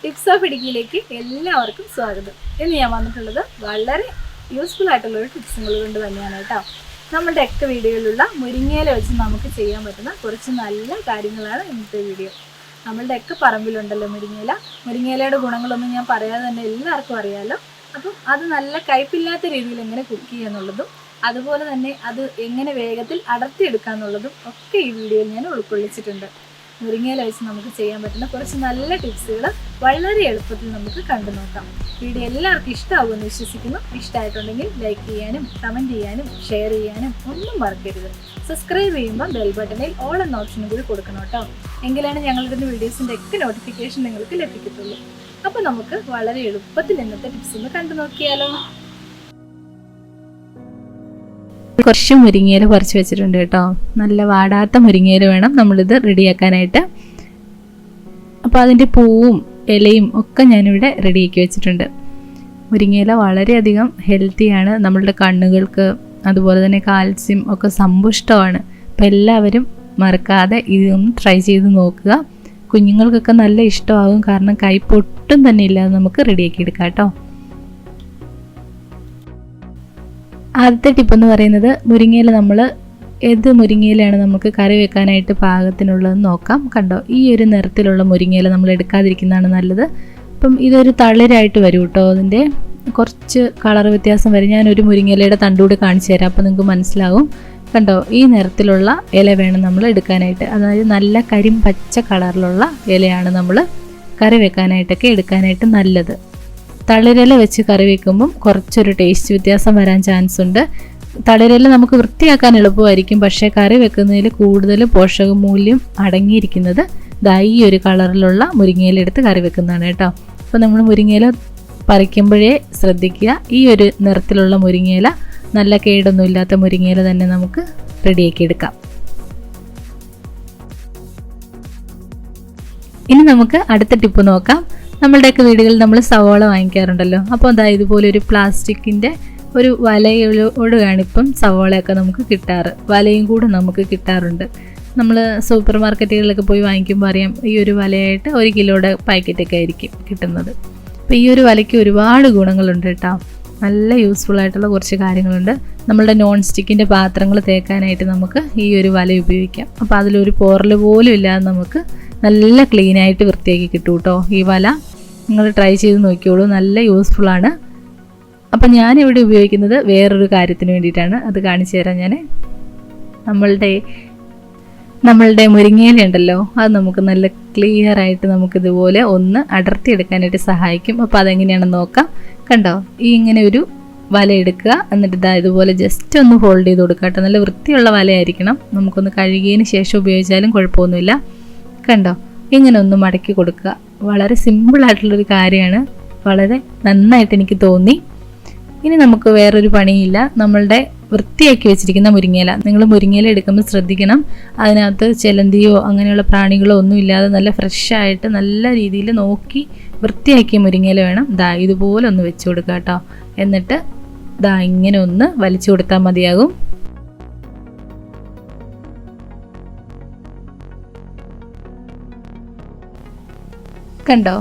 Tips of ഇടുക്കിയിലേക്ക് എല്ലാവർക്കും സ്വാഗതം. ഇന്ന് ഞാൻ വന്നിട്ടുള്ളത് വളരെ യൂസ്ഫുൾ ആയിട്ടുള്ള ഒരു ടിപ്സുകൾ കൊണ്ട് തന്നെയാണ് കേട്ടോ. നമ്മുടെ ഒക്കെ വീഡിയോയിലുള്ള മുരിങ്ങയില വെച്ച് നമുക്ക് ചെയ്യാൻ പറ്റുന്ന കുറച്ച് നല്ല കാര്യങ്ങളാണ് ഇന്നത്തെ വീഡിയോ. നമ്മളുടെ ഒക്കെ പറമ്പിലുണ്ടല്ലോ മുരിങ്ങയിലയുടെ ഗുണങ്ങളൊന്നും ഞാൻ പറയാതെ തന്നെ എല്ലാവർക്കും അറിയാമല്ലോ. അപ്പം അത് നല്ല കയ്പില്ലാത്ത രീതിയിൽ എങ്ങനെ കുക്ക് ചെയ്യുക എന്നുള്ളതും അതുപോലെ തന്നെ അത് എങ്ങനെ വേഗത്തിൽ അടർത്തിയെടുക്കാന്നുള്ളതും ഒക്കെ ഈ വീഡിയോയിൽ ഞാൻ ഉൾക്കൊള്ളിച്ചിട്ടുണ്ട്. മുരിങ്ങയില വെച്ച് നമുക്ക് ചെയ്യാൻ പറ്റുന്ന കുറച്ച് നല്ല ടിപ്സുകൾ വളരെ എളുപ്പത്തിൽ നമുക്ക് കണ്ടു നോക്കാം. വീഡിയോ എല്ലാവർക്കും ഇഷ്ടമാകുമെന്ന് വിശ്വസിക്കുന്നു. ഇഷ്ടമായിട്ടുണ്ടെങ്കിൽ ലൈക്ക് ചെയ്യാനും കമൻറ്റ് ചെയ്യാനും ഷെയർ ചെയ്യാനും ഒന്നും മറക്കരുത്. സബ്സ്ക്രൈബ് ചെയ്യുമ്പോൾ ബെൽ ബട്ടണിൽ ഓൾ എന്ന ഓപ്ഷനും കൂടി കൊടുക്കണം കേട്ടോ. എങ്കിലാണ് ഞങ്ങളുടെ വീഡിയോസിൻ്റെ ഒക്കെ നോട്ടിഫിക്കേഷൻ നിങ്ങൾക്ക് ലഭിക്കത്തുള്ളൂ. അപ്പോൾ നമുക്ക് വളരെ എളുപ്പത്തിൽ ഇന്നത്തെ ടിപ്സ് ഒന്ന് കണ്ടു നോക്കിയാലോ. കുറച്ച് മുരിങ്ങയില പറിച്ച് വെച്ചിട്ടുണ്ട് കേട്ടോ. നല്ല വാടാത്ത മുരിങ്ങയില വേണം നമ്മളിത് റെഡിയാക്കാനായിട്ട്. അപ്പോൾ അതിൻ്റെ പൂവും ഇലയും ഒക്കെ ഞാനിവിടെ റെഡിയാക്കി വെച്ചിട്ടുണ്ട്. മുരിങ്ങയില വളരെയധികം ഹെൽത്തിയാണ്. നമ്മളുടെ കണ്ണുകൾക്ക് അതുപോലെ തന്നെ കാൽസ്യം ഒക്കെ സമ്പുഷ്ടമാണ്. അപ്പോൾ എല്ലാവരും മറക്കാതെ ഇതൊന്ന് ട്രൈ ചെയ്ത് നോക്കുക. കുഞ്ഞുങ്ങൾക്കൊക്കെ നല്ല ഇഷ്ടമാകും. കാരണം കയ്പൊട്ടും തന്നെ ഇല്ലാതെ നമുക്ക് റെഡിയാക്കി എടുക്കാം കേട്ടോ. ആദ്യത്തെ ടിപ്പെന്ന് പറയുന്നത് മുരിങ്ങയില നമ്മൾ ഏത് മുരിങ്ങയിലാണ് നമുക്ക് കറി വെക്കാനായിട്ട് പാകത്തിനുള്ളതെന്ന് നോക്കാം. കണ്ടോ, ഈ ഒരു നിറത്തിലുള്ള മുരിങ്ങയില നമ്മൾ എടുക്കാതിരിക്കുന്നതാണ് നല്ലത്. അപ്പം ഇതൊരു തളിരായിട്ട് വരും കേട്ടോ. അതിൻ്റെ കുറച്ച് കളർ വ്യത്യാസം വരും. ഞാനൊരു മുരിങ്ങയിലയുടെ തണ്ടുകൂടി കാണിച്ചു തരാം, അപ്പോൾ നിങ്ങൾക്ക് മനസ്സിലാവും. കണ്ടോ, ഈ നിറത്തിലുള്ള ഇല വേണം നമ്മൾ എടുക്കാനായിട്ട്. അതായത് നല്ല കരിമ്പച്ച കളറിലുള്ള ഇലയാണ് നമ്മൾ കറി വെക്കാനായിട്ടൊക്കെ എടുക്കാനായിട്ട് നല്ലത്. തളിരില വെച്ച് കറി വെക്കുമ്പം കുറച്ചൊരു ടേസ്റ്റ് വ്യത്യാസം വരാൻ ചാൻസ് ഉണ്ട്. തളിരില നമുക്ക് വൃത്തിയാക്കാൻ എളുപ്പമായിരിക്കും, പക്ഷേ കറി വെക്കുന്നതിൽ കൂടുതൽ പോഷകമൂല്യം അടങ്ങിയിരിക്കുന്നത് ഈ ഒരു കളറിലുള്ള മുരിങ്ങയില എടുത്ത് കറി വെക്കുന്നതാണ് കേട്ടോ. അപ്പോൾ നമ്മൾ മുരിങ്ങയില പറിക്കുമ്പോഴേ ശ്രദ്ധിക്കുക. ഈ ഒരു നിറത്തിലുള്ള മുരിങ്ങയില, നല്ല കേടൊന്നും ഇല്ലാത്ത മുരിങ്ങയില തന്നെ നമുക്ക് റെഡിയാക്കി എടുക്കാം. ഇനി നമുക്ക് അടുത്ത ടിപ്പ് നോക്കാം. നമ്മളുടെയൊക്കെ വീടുകളിൽ നമ്മൾ സവോള വാങ്ങിക്കാറുണ്ടല്ലോ. അപ്പോൾ ഇതുപോലെ ഒരു പ്ലാസ്റ്റിക്കിൻ്റെ ഒരു വലയോടാണ് ഇപ്പം സവോളയൊക്കെ നമുക്ക് കിട്ടാറ്. വലയും കൂടെ നമുക്ക് കിട്ടാറുണ്ട്. നമ്മൾ സൂപ്പർ മാർക്കറ്റുകളിലൊക്കെ പോയി വാങ്ങിക്കുമ്പോൾ അറിയാം, ഈ ഒരു വലയായിട്ട് 1 കിലോയുടെ പാക്കറ്റൊക്കെ ആയിരിക്കും കിട്ടുന്നത്. അപ്പോൾ ഈ ഒരു വലയ്ക്ക് ഒരുപാട് ഗുണങ്ങളുണ്ട് കേട്ടോ. നല്ല യൂസ്ഫുൾ ആയിട്ടുള്ള കുറച്ച് കാര്യങ്ങളുണ്ട്. നമ്മളുടെ നോൺ സ്റ്റിക്കിൻ്റെ പാത്രങ്ങൾ തേക്കാനായിട്ട് നമുക്ക് ഈ ഒരു വല ഉപയോഗിക്കാം. അപ്പോൾ അതിലൊരു പോറൽ പോലും ഇല്ലാതെ നമുക്ക് നല്ല ക്ലീനായിട്ട് വൃത്തിയാക്കി കിട്ടും കേട്ടോ. ഈ വല നിങ്ങൾ ട്രൈ ചെയ്ത് നോക്കിയോളൂ, നല്ല യൂസ്ഫുള്ളാണ്. അപ്പം ഞാനിവിടെ ഉപയോഗിക്കുന്നത് വേറൊരു കാര്യത്തിന് വേണ്ടിയിട്ടാണ്. അത് കാണിച്ചു തരാം ഞാൻ. നമ്മളുടെ മുരിങ്ങയില ഉണ്ടല്ലോ, അത് നമുക്ക് നല്ല ക്ലിയറായിട്ട് നമുക്കിതുപോലെ ഒന്ന് അടർത്തിയെടുക്കാനായിട്ട് സഹായിക്കും. അപ്പോൾ അതെങ്ങനെയാണെന്ന് നോക്കാം. കണ്ടോ, ഈ ഇങ്ങനെ ഒരു വല എടുക്കുക, എന്നിട്ട് ഇതുപോലെ ജസ്റ്റ് ഒന്ന് ഹോൾഡ് ചെയ്ത് കൊടുക്കുക കേട്ടോ. നല്ല വൃത്തിയുള്ള വലയായിരിക്കണം. നമുക്കൊന്ന് കഴുകിയതിന് ശേഷം ഉപയോഗിച്ചാലും കുഴപ്പമൊന്നുമില്ല. കണ്ടോ, ഇങ്ങനെ ഒന്ന് മടക്കി കൊടുക്കുക. വളരെ സിമ്പിളായിട്ടുള്ളൊരു കാര്യമാണ്. വളരെ നന്നായിട്ട് എനിക്ക് തോന്നി. ഇനി നമുക്ക് വേറൊരു പണിയില്ല. നമ്മളുടെ വൃത്തിയാക്കി വെച്ചിരിക്കുന്ന മുരിങ്ങയില, നിങ്ങൾ മുരിങ്ങയില എടുക്കുമ്പോൾ ശ്രദ്ധിക്കണം, അതിനകത്ത് ചിലന്തിയോ അങ്ങനെയുള്ള പ്രാണികളോ ഒന്നും ഇല്ലാതെ നല്ല ഫ്രഷായിട്ട് നല്ല രീതിയിൽ നോക്കി വൃത്തിയാക്കിയ മുരിങ്ങയില വേണം. ഇതുപോലെ ഒന്ന് വെച്ച് കൊടുക്കുക കേട്ടോ. എന്നിട്ട് ഇങ്ങനെ ഒന്ന് വലിച്ചു കൊടുത്താൽ മതിയാകും. കണ്ടോ,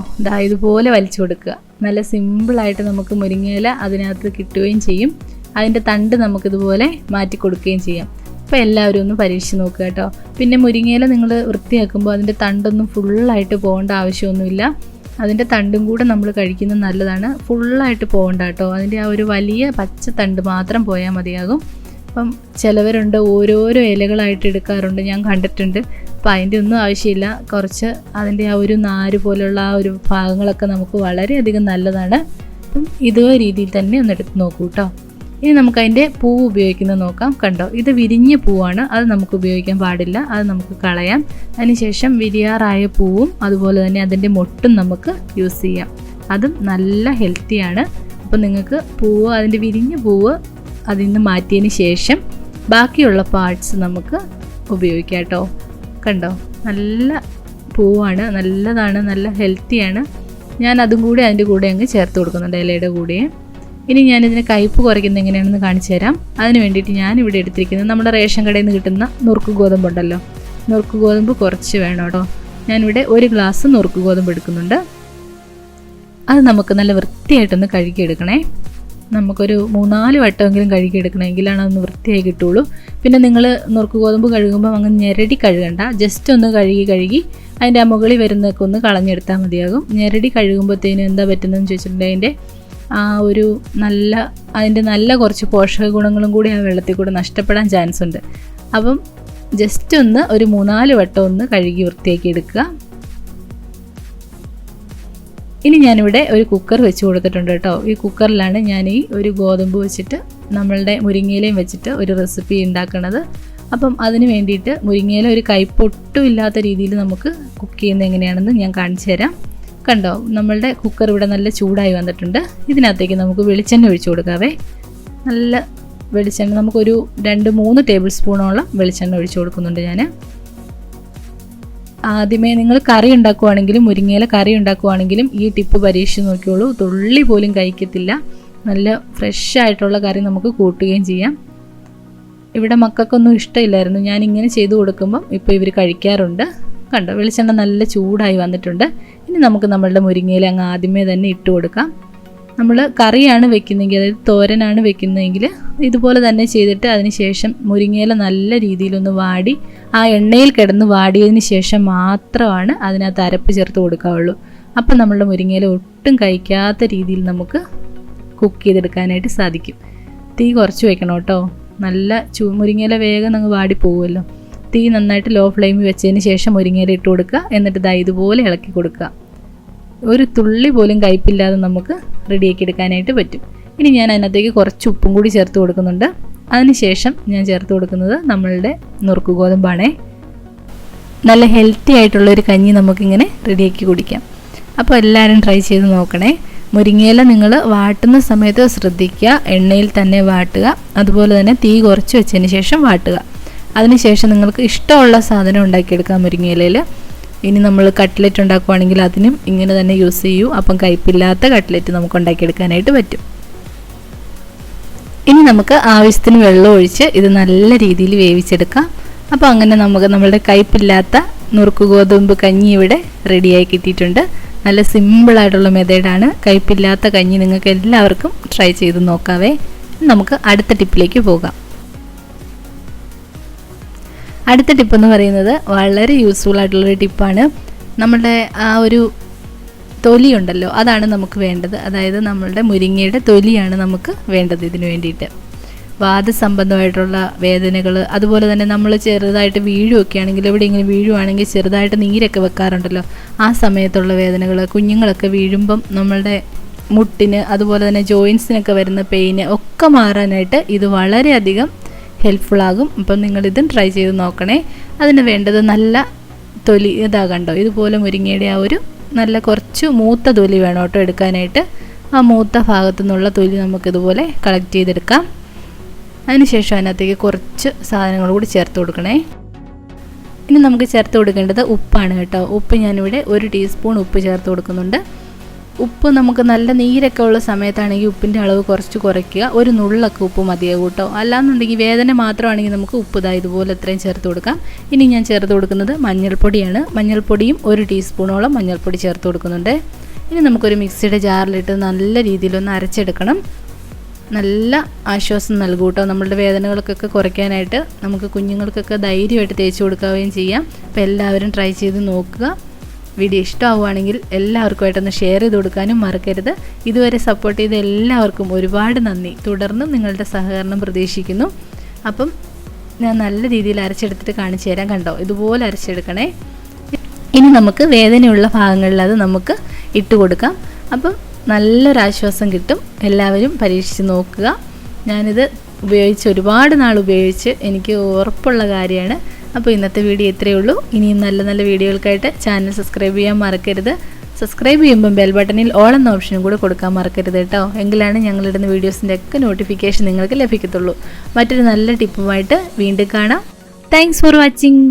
ഇതുപോലെ വലിച്ചു കൊടുക്കുക. നല്ല സിമ്പിളായിട്ട് നമുക്ക് മുരിങ്ങയില അതിനകത്ത് കിട്ടുകയും ചെയ്യും. അതിൻ്റെ തണ്ട് നമുക്കിതുപോലെ മാറ്റി കൊടുക്കുകയും ചെയ്യാം. അപ്പോൾ എല്ലാവരും ഒന്ന് പരീക്ഷിച്ച് നോക്കുക കേട്ടോ. പിന്നെ മുരിങ്ങയില നിങ്ങൾ വൃത്തിയാക്കുമ്പോൾ അതിൻ്റെ തണ്ടൊന്നും ഫുള്ളായിട്ട് പോകേണ്ട ആവശ്യമൊന്നുമില്ല. അതിൻ്റെ തണ്ടും കൂടെ നമ്മൾ കഴിക്കുന്നത് നല്ലതാണ്. ഫുള്ളായിട്ട് പോകണ്ട കേട്ടോ. അതിൻ്റെ ആ ഒരു വലിയ പച്ച തണ്ട് മാത്രം പോയാൽ മതിയാകും. അപ്പം ചിലവരുണ്ട് ഓരോരോ ഇലകളായിട്ട് എടുക്കാറുണ്ട്, ഞാൻ കണ്ടിട്ടുണ്ട്. അപ്പോൾ അതിൻ്റെ ഒന്നും ആവശ്യമില്ല. കുറച്ച് അതിൻ്റെ ആ ഒരു നാര് പോലുള്ള ആ ഒരു ഭാഗങ്ങളൊക്കെ നമുക്ക് വളരെയധികം നല്ലതാണ്. അപ്പം ഇതേ രീതിയിൽ തന്നെ ഒന്ന് എടുത്ത് നോക്കൂ കേട്ടോ. ഇനി നമുക്കതിൻ്റെ പൂവ് ഉപയോഗിക്കുന്നത് നോക്കാം. കണ്ടോ, ഇത് വിരിഞ്ഞ പൂവാണ്. അത് നമുക്ക് ഉപയോഗിക്കാൻ പാടില്ല, അത് നമുക്ക് കളയാം. അതിനുശേഷം വിരിയാറായ പൂവും അതുപോലെ തന്നെ അതിൻ്റെ മൊട്ടും നമുക്ക് യൂസ് ചെയ്യാം. അതും നല്ല ഹെൽത്തിയാണ്. അപ്പോൾ നിങ്ങൾക്ക് പൂവ്, അതിൻ്റെ വിരിഞ്ഞ പൂവ് അതിൽ നിന്ന് മാറ്റിയതിന് ശേഷം ബാക്കിയുള്ള പാർട്സ് നമുക്ക് ഉപയോഗിക്കാം കേട്ടോ. കണ്ടോ, നല്ല പൂവാണ്, നല്ലതാണ്, നല്ല ഹെൽത്തിയാണ്. ഞാൻ അതും കൂടി അതിൻ്റെ കൂടെ അങ്ങ് ചേർത്ത് കൊടുക്കുന്നുണ്ട്, ഇലയുടെ കൂടെ. ഇനി ഞാനിതിന് കയ്പ്പ് കുറയ്ക്കുന്നത് എങ്ങനെയാണെന്ന് കാണിച്ചു തരാം. അതിന് വേണ്ടിയിട്ട് ഞാനിവിടെ എടുത്തിരിക്കുന്നത് നമ്മുടെ റേഷൻ കടയിൽ നിന്ന് കിട്ടുന്ന നുറുക്ക് ഗോതമ്പുണ്ടല്ലോ, നുറുക്ക് ഗോതമ്പ് കുറച്ച് വേണം കേട്ടോ. ഞാനിവിടെ 1 ഗ്ലാസ് നുറുക്ക് ഗോതമ്പ് എടുക്കുന്നുണ്ട്. അത് നമുക്ക് നല്ല വൃത്തിയായിട്ടൊന്ന് കഴുകിയെടുക്കണേ. നമുക്കൊരു 3-4 വട്ടമെങ്കിലും കഴുകിയെടുക്കണമെങ്കിലാണ് അതൊന്ന് വൃത്തിയായി കിട്ടുള്ളൂ. പിന്നെ നിങ്ങൾ നുറുക്ക് ഗോതമ്പ് കഴുകുമ്പോൾ അങ്ങ് ഞെരടി കഴുകണ്ട, ജസ്റ്റ് ഒന്ന് കഴുകി അതിൻ്റെ ആ മുകളിൽ വരുന്നതൊക്കെ ഒന്ന് കളഞ്ഞെടുത്താൽ മതിയാകും. ഞെരടി കഴുകുമ്പോഴത്തേനും എന്താ പറ്റുന്നതെന്ന് ചോദിച്ചിട്ടുണ്ടെങ്കിൽ അതിൻ്റെ നല്ല കുറച്ച് പോഷക ഗുണങ്ങളും കൂടി ആ വെള്ളത്തിൽ കൂടെ നഷ്ടപ്പെടാൻ ചാൻസ് ഉണ്ട്. അപ്പം ജസ്റ്റ് ഒന്ന് ഒരു 3-4 വട്ടം ഒന്ന് കഴുകി വൃത്തിയാക്കി എടുക്കുക. ഇനി ഞാനിവിടെ ഒരു കുക്കർ വെച്ച് കൊടുത്തിട്ടുണ്ട് കേട്ടോ. ഈ കുക്കറിലാണ് ഞാൻ ഈ ഒരു ഗോതമ്പ് വെച്ചിട്ട് നമ്മളുടെ മുരിങ്ങയിലയും വെച്ചിട്ട് ഒരു റെസിപ്പി ഉണ്ടാക്കുന്നത്. അപ്പം അതിന് വേണ്ടിയിട്ട് മുരിങ്ങയില ഒരു കൈപ്പൊട്ടും ഇല്ലാത്ത രീതിയിൽ നമുക്ക് കുക്ക് ചെയ്യുന്നത് എങ്ങനെയാണെന്ന് ഞാൻ കാണിച്ചു തരാം. കണ്ടോ, നമ്മളുടെ കുക്കർ ഇവിടെ നല്ല ചൂടായി വന്നിട്ടുണ്ട്. ഇതിനകത്തേക്ക് നമുക്ക് വെളിച്ചെണ്ണ ഒഴിച്ചു കൊടുക്കാവേ. നല്ല വെളിച്ചെണ്ണ, നമുക്കൊരു 2-3 ടേബിൾ സ്പൂണോളം വെളിച്ചെണ്ണ ഒഴിച്ചു കൊടുക്കുന്നുണ്ട് ഞാൻ. ആദ്യമേ നിങ്ങൾ കറി ഉണ്ടാക്കുവാണെങ്കിലും മുരിങ്ങയില കറി ഉണ്ടാക്കുവാണെങ്കിലും ഈ ടിപ്പ് പരീക്ഷിച്ച് നോക്കിയോളൂ. തുള്ളി പോലും കഴിക്കത്തില്ല. നല്ല ഫ്രഷ് ആയിട്ടുള്ള കറി നമുക്ക് കൂട്ടുകയും ചെയ്യാം. ഇവിടെ മക്കൾക്കൊന്നും ഇഷ്ടമില്ലായിരുന്നു, ഞാൻ ഇങ്ങനെ ചെയ്തു കൊടുക്കുമ്പം ഇപ്പോൾ ഇവർ കഴിക്കാറുണ്ട്. കണ്ടോ, വെളിച്ചെണ്ണ നല്ല ചൂടായി വന്നിട്ടുണ്ട്. ഇനി നമുക്ക് നമ്മളുടെ മുരിങ്ങയില അങ്ങ് ആദ്യമേ തന്നെ ഇട്ട് കൊടുക്കാം. നമ്മൾ കറിയാണ് വെക്കുന്നതെങ്കിൽ, അതായത് തോരനാണ് വെക്കുന്നതെങ്കിൽ ഇതുപോലെ തന്നെ ചെയ്തിട്ട് അതിന് ശേഷം മുരിങ്ങയില നല്ല രീതിയിലൊന്ന് വാടി ആ എണ്ണയിൽ കിടന്ന് വാടിയതിന് ശേഷം മാത്രമാണ് അതിനകത്ത് അരപ്പ് ചേർത്ത് കൊടുക്കാവുള്ളൂ. അപ്പം നമ്മളുടെ മുരിങ്ങയില ഒട്ടും കഴിക്കാത്ത രീതിയിൽ നമുക്ക് കുക്ക് ചെയ്തെടുക്കാനായിട്ട് സാധിക്കും. തീ കുറച്ച് വെക്കണം കേട്ടോ. നല്ല മുരിങ്ങയില വേഗം അങ്ങ് വാടിപ്പോകുമല്ലോ. തീ നന്നായിട്ട് ലോ ഫ്ലെയിമിൽ വെച്ചതിന് ശേഷം മുരിങ്ങയില ഇട്ട് കൊടുക്കുക. എന്നിട്ട് ഇതുപോലെ ഇളക്കി കൊടുക്കുക. ഒരു തുള്ളി പോലും കയ്പില്ലാതെ നമുക്ക് റെഡിയാക്കി എടുക്കാനായിട്ട് പറ്റും. ഇനി ഞാൻ അതിനകത്തേക്ക് കുറച്ച് ഉപ്പും കൂടി ചേർത്ത് കൊടുക്കുന്നുണ്ട്. അതിനുശേഷം ഞാൻ ചേർത്ത് കൊടുക്കുന്നത് നമ്മളുടെ നുറുക്ക് ഗോതമ്പാണേ. നല്ല ഹെൽത്തി ആയിട്ടുള്ളൊരു കഞ്ഞി നമുക്കിങ്ങനെ റെഡിയാക്കി കുടിക്കാം. അപ്പോൾ എല്ലാവരും ട്രൈ ചെയ്ത് നോക്കണേ. മുരിങ്ങയില നിങ്ങൾ വാട്ടുന്ന സമയത്ത് ശ്രദ്ധിക്കുക, എണ്ണയിൽ തന്നെ വാട്ടുക. അതുപോലെ തന്നെ തീ കുറച്ച് വെച്ചതിന് ശേഷം വാട്ടുക. അതിനുശേഷം നിങ്ങൾക്ക് ഇഷ്ടമുള്ള സാധനം ഉണ്ടാക്കിയെടുക്കാം മുരിങ്ങയിലയിൽ. ഇനി നമ്മൾ കട്ട്ലറ്റ് ഉണ്ടാക്കുവാണെങ്കിൽ അതിനും ഇങ്ങനെ തന്നെ യൂസ് ചെയ്യൂ. അപ്പം കയ്പില്ലാത്ത കട്ട്ലറ്റ് നമുക്ക് ഉണ്ടാക്കിയെടുക്കാനായിട്ട് പറ്റും. ഇനി നമുക്ക് ആവശ്യത്തിന് വെള്ളം ഒഴിച്ച് ഇത് നല്ല രീതിയിൽ വേവിച്ചെടുക്കാം. അപ്പോൾ അങ്ങനെ നമുക്ക് നമ്മളുടെ കയ്പില്ലാത്ത നുറുക്ക് ഗോതമ്പ് കഞ്ഞി ഇവിടെ റെഡിയായി കിട്ടിയിട്ടുണ്ട്. നല്ല സിമ്പിളായിട്ടുള്ള മെത്തേഡാണ്. കയ്പില്ലാത്ത കഞ്ഞി നിങ്ങൾക്ക് എല്ലാവർക്കും ട്രൈ ചെയ്ത് നോക്കാവേ. നമുക്ക് അടുത്ത ടിപ്പിലേക്ക് പോകാം. അടുത്ത ടിപ്പ് എന്ന് പറയുന്നത് വളരെ യൂസ്ഫുൾ ആയിട്ടുള്ളൊരു ടിപ്പാണ്. നമ്മുടെ ആ ഒരു തൊലി ഉണ്ടല്ലോ, അതാണ് നമുക്ക് വേണ്ടത്. അതായത് നമ്മളുടെ മുരിങ്ങയുടെ തൊലിയാണ് നമുക്ക് വേണ്ടത് ഇതിന് വേണ്ടിയിട്ട്. വാദസംബന്ധമായിട്ടുള്ള വേദനകൾ, അതുപോലെ തന്നെ നമ്മൾ ചെറുതായിട്ട് വീഴുമൊക്കെ ആണെങ്കിൽ, എവിടെയെങ്കിലും വീഴുവാണെങ്കിൽ ചെറുതായിട്ട് നീരൊക്കെ വെക്കാറുണ്ടല്ലോ, ആ സമയത്തുള്ള വേദനകൾ, കുഞ്ഞുങ്ങളൊക്കെ വീഴുമ്പം നമ്മളുടെ മുട്ടിന് അതുപോലെ തന്നെ ജോയിൻസിനൊക്കെ വരുന്ന പെയിന് ഒക്കെ മാറാനായിട്ട് ഇത് വളരെയധികം ഹെൽപ്ഫുള്ളാകും. അപ്പം നിങ്ങളിതും ട്രൈ ചെയ്ത് നോക്കണേ. അതിന് വേണ്ടത് നല്ല തൊലി, കണ്ടോ, ഇതുപോലെ മുരിങ്ങയുടെ ആ ഒരു നല്ല കുറച്ച് മൂത്ത തൊലി വേണം കേട്ടോ എടുക്കാനായിട്ട്. ആ മൂത്ത ഭാഗത്തു നിന്നുള്ള തൊലി നമുക്കിതുപോലെ കളക്ട് ചെയ്തെടുക്കാം. അതിനുശേഷം അതിനകത്തേക്ക് കുറച്ച് സാധനങ്ങൾ കൂടി ചേർത്ത് കൊടുക്കണേ. ഇനി നമുക്ക് ചേർത്ത് കൊടുക്കേണ്ടത് ഉപ്പാണ് കേട്ടോ. ഉപ്പ് ഞാനിവിടെ 1 ടീസ്പൂൺ ഉപ്പ് ചേർത്ത് കൊടുക്കുന്നുണ്ട്. ഉപ്പ് നമുക്ക് നല്ല നീരൊക്കെ ഉള്ള സമയത്താണെങ്കിൽ ഉപ്പിൻ്റെ അളവ് കുറച്ച് കുറയ്ക്കുക. ഒരു നുള്ളൊക്കെ ഉപ്പ് മതിയാകും കേട്ടോ. അല്ലാന്നുണ്ടെങ്കിൽ വേദന മാത്രമാണെങ്കിൽ നമുക്ക് ഉപ്പ് ഇതുപോലെ എത്രയും ചേർത്ത് കൊടുക്കാം. ഇനി ഞാൻ ചേർത്ത് കൊടുക്കുന്നത് മഞ്ഞൾപ്പൊടിയാണ്. മഞ്ഞൾപ്പൊടിയും 1 ടീസ്പൂണോളം മഞ്ഞൾപ്പൊടി ചേർത്ത് കൊടുക്കുന്നുണ്ട്. ഇനി നമുക്കൊരു മിക്സിയുടെ ജാറിലിട്ട് നല്ല രീതിയിലൊന്ന് അരച്ചെടുക്കണം. നല്ല ആശ്വാസം നൽകും കേട്ടോ. നമ്മളുടെ വേദനകൾക്കൊക്കെ കുറയ്ക്കാനായിട്ട് നമുക്ക് കുഞ്ഞുങ്ങൾക്കൊക്കെ ധൈര്യമായിട്ട് തേച്ച് കൊടുക്കുകയും ചെയ്യാം. അപ്പോൾ എല്ലാവരും ട്രൈ ചെയ്ത് നോക്കുക. വീഡിയോ ഇഷ്ടമാവുകയാണെങ്കിൽ എല്ലാവർക്കുമായിട്ടൊന്ന് ഷെയർ ചെയ്ത് കൊടുക്കാനും മറക്കരുത്. ഇതുവരെ സപ്പോർട്ട് ചെയ്ത എല്ലാവർക്കും ഒരുപാട് നന്ദി. തുടർന്നും നിങ്ങളുടെ സഹകരണം പ്രതീക്ഷിക്കുന്നു. അപ്പം ഞാൻ നല്ല രീതിയിൽ അരച്ചെടുത്തിട്ട് കാണിച്ചു തരാം. കണ്ടോ, ഇതുപോലെ അരച്ചെടുക്കണേ. ഇനി നമുക്ക് വേദനയുള്ള ഭാഗങ്ങളിൽ അത് നമുക്ക് ഇട്ട് കൊടുക്കാം. അപ്പം നല്ലൊരാശ്വാസം കിട്ടും. എല്ലാവരും പരീക്ഷിച്ച് നോക്കുക. ഞാനിത് ഒരുപാട് നാൾ ഉപയോഗിച്ച് എനിക്ക് ഉറപ്പുള്ള കാര്യമാണ്. അപ്പോൾ ഇന്നത്തെ വീഡിയോ ഇത്രയേ ഉള്ളൂ. ഇനിയും നല്ല നല്ല വീഡിയോകൾക്കായിട്ട് ചാനൽ സബ്സ്ക്രൈബ് ചെയ്യാൻ മറക്കരുത്. സബ്സ്ക്രൈബ് ചെയ്യുമ്പം ബെൽ ബട്ടണിൽ ഓൾ എന്ന ഓപ്ഷനും കൂടെ കൊടുക്കാൻ മറക്കരുത് കേട്ടോ. എങ്കിലാണ് ഞങ്ങളിടുന്ന വീഡിയോസിൻ്റെ ഒക്കെ നോട്ടിഫിക്കേഷൻ നിങ്ങൾക്ക് ലഭിക്കത്തുള്ളൂ. മറ്റൊരു നല്ല ടിപ്പുമായിട്ട് വീണ്ടും കാണാം. Thanks for watching.